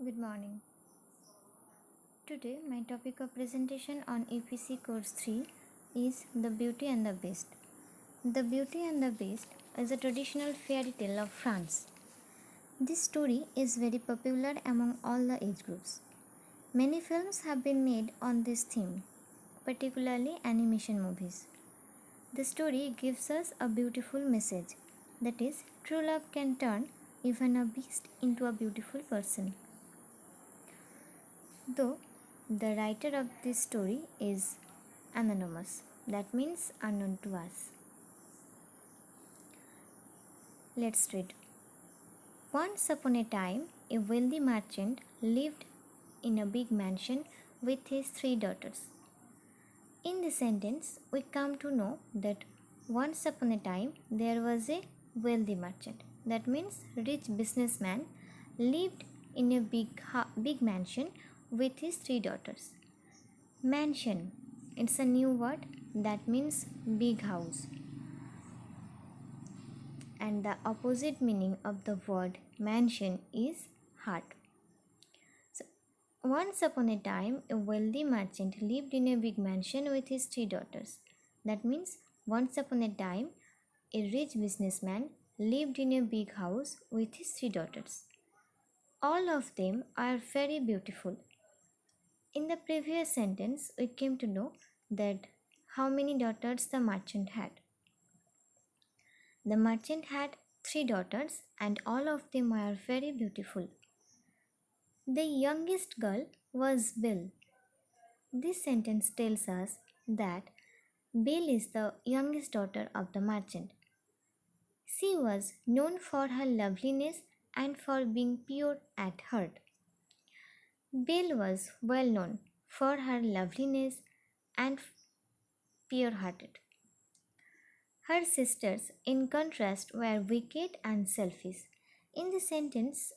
Good morning. Today, my topic of presentation on EPC Course 3 is The Beauty and the Beast. The Beauty and the Beast is a traditional fairy tale of France. This story is very popular among all the age groups. Many films have been made on this theme, particularly animation movies. The story gives us a beautiful message, that is, true love can turn even a beast into a beautiful person. Though the writer of this story is anonymous, that means unknown to us. Let's read. Once upon a time, a wealthy merchant lived in a big mansion with his three daughters. In this sentence, we come to know that once upon a time there was a wealthy merchant. That means rich businessman lived in a big mansion with his three daughters. Mansion, it's a new word that means big house. And the opposite meaning of the word mansion is hut. So, once upon a time, a wealthy merchant lived in a big mansion with his three daughters. That means once upon a time, a rich businessman lived in a big house with his three daughters. All of them are very beautiful. In the previous sentence, we came to know that how many daughters the merchant had. The merchant had three daughters and all of them were very beautiful. The youngest girl was Belle. This sentence tells us that Belle is the youngest daughter of the merchant. She was known for her loveliness and for being pure at heart. Belle was well known for her loveliness and pure hearted. Her sisters, in contrast, were wicked and selfish. In the sentence,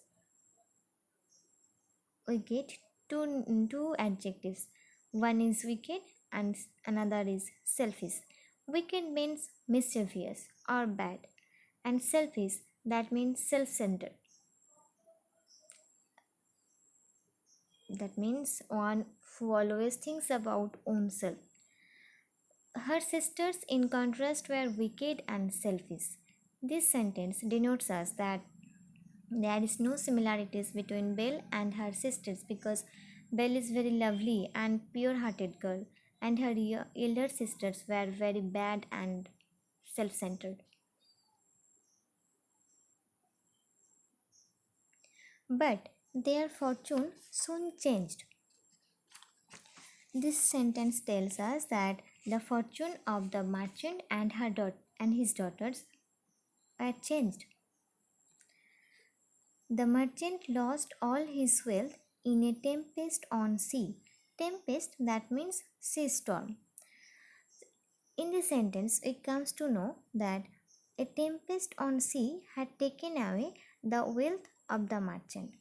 we get two adjectives. One is wicked and another is selfish. Wicked means mischievous or bad, and selfish, that means self centered. That means one who always thinks about own self. Her sisters, in contrast, were wicked and selfish. This sentence denotes us that there is no similarities between Belle and her sisters because Belle is very lovely and pure-hearted girl, and her elder sisters were very bad and self-centered. But their fortune soon changed. This sentence tells us that the fortune of the merchant and his daughters were changed. The merchant lost all his wealth in a tempest on sea. Tempest, that means sea storm. In this sentence, it comes to know that a tempest on sea had taken away the wealth of the merchant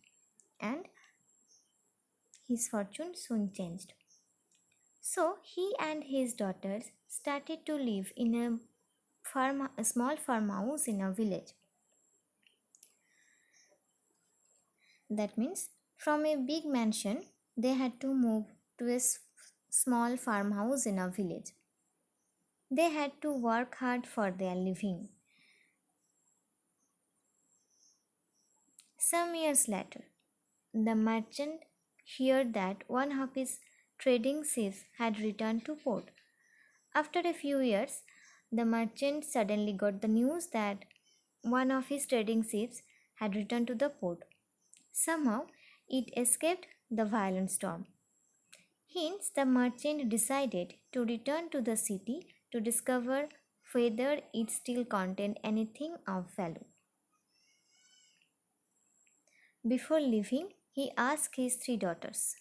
and his fortune soon changed. So he and his daughters started to live in a small farmhouse in a village. That means from a big mansion, they had to move to a small farmhouse in a village. They had to work hard for their living. Some years later, the merchant heard that one of his trading ships had returned to port. After a few years, the merchant suddenly got the news that one of his trading ships had returned to the port. Somehow, it escaped the violent storm. Hence, the merchant decided to return to the city to discover whether it still contained anything of value. Before leaving, he asked his three daughters,